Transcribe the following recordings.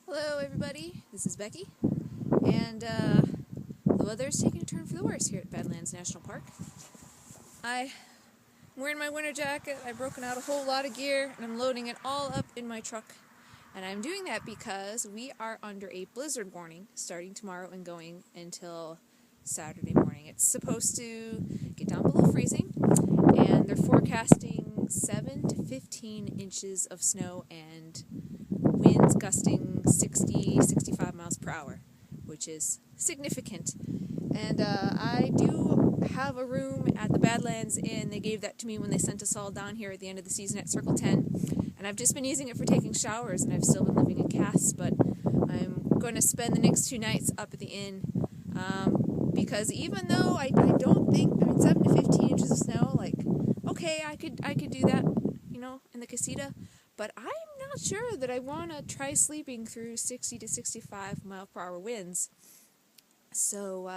Hello everybody, this is Becky, and the weather is taking a turn for the worse here at Badlands National Park. I'm wearing my winter jacket, I've broken out a whole lot of gear, and I'm loading it all up in my truck. And I'm doing that because we are under a blizzard warning starting tomorrow and going until Saturday morning. It's supposed to get down below freezing, and they're forecasting 7 to 15 inches of snow and winds gusting 60-65 miles per hour, which is significant. And I do have a room at the Badlands Inn. They gave that to me when they sent us all down here at the end of the season at Circle 10. And I've just been using it for taking showers, and I've still been living in Cass, but I'm going to spend the next 2 nights up at the inn. Because even though I don't think, 7 to 15 inches of snow, like, okay, I could do that, in the casita. But I'm not sure that I want to try sleeping through 60 to 65 mile per hour winds. So,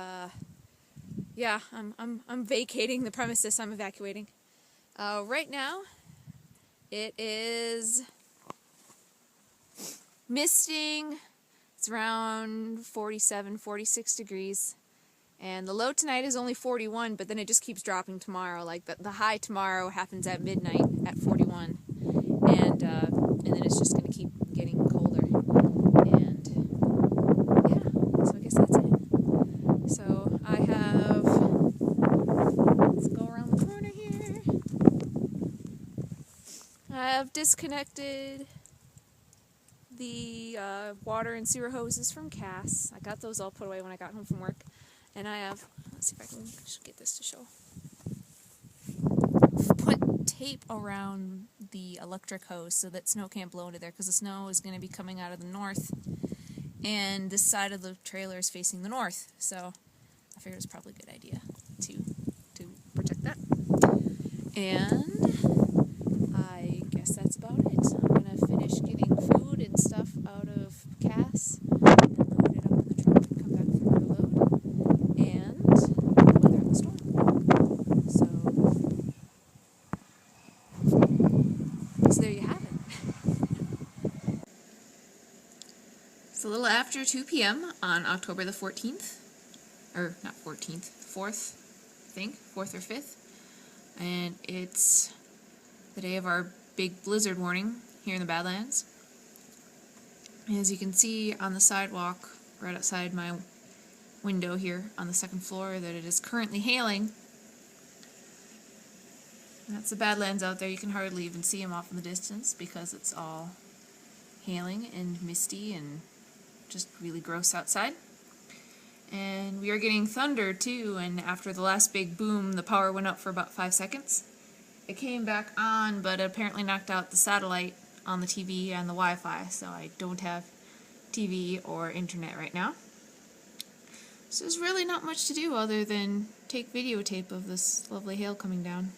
yeah, I'm vacating the premises. I'm evacuating. Right now, it is misting. It's around 47, 46 degrees. And the low tonight is only 41, but then it just keeps dropping tomorrow. Like, the high tomorrow happens at midnight at 41. And then it's just going to keep getting colder. And, yeah, so I guess that's it. So I have, let's go around the corner here. I have disconnected the water and sewer hoses from Cass. I got those all put away when I got home from work. And I have, let's see if I can get this to show. Put tape around the electric hose so that snow can't blow into there, because the snow is going to be coming out of the north, and this side of the trailer is facing the north. So I figured it was probably a good idea to protect that. And I guess that's about it. I'm going to finish getting food and stuff out of Cass, and load it up in the truck and come back for another load. And weather in the storm. So there you have it. It's a little after 2 p.m. on October the 14th. Or not 14th, 4th, I think, 4th or 5th. And it's the day of our big blizzard warning here in the Badlands. As you can see on the sidewalk right outside my window here on the second floor, that it is currently hailing. And that's the Badlands out there. You can hardly even see them off in the distance because it's all hailing and misty and just really gross outside. And we are getting thunder too, and after the last big boom the power went out for about 5 seconds. It came back on, but it apparently knocked out the satellite on the TV and the Wi-Fi, so I don't have TV or internet right now. So there's really not much to do other than take videotape of this lovely hail coming down.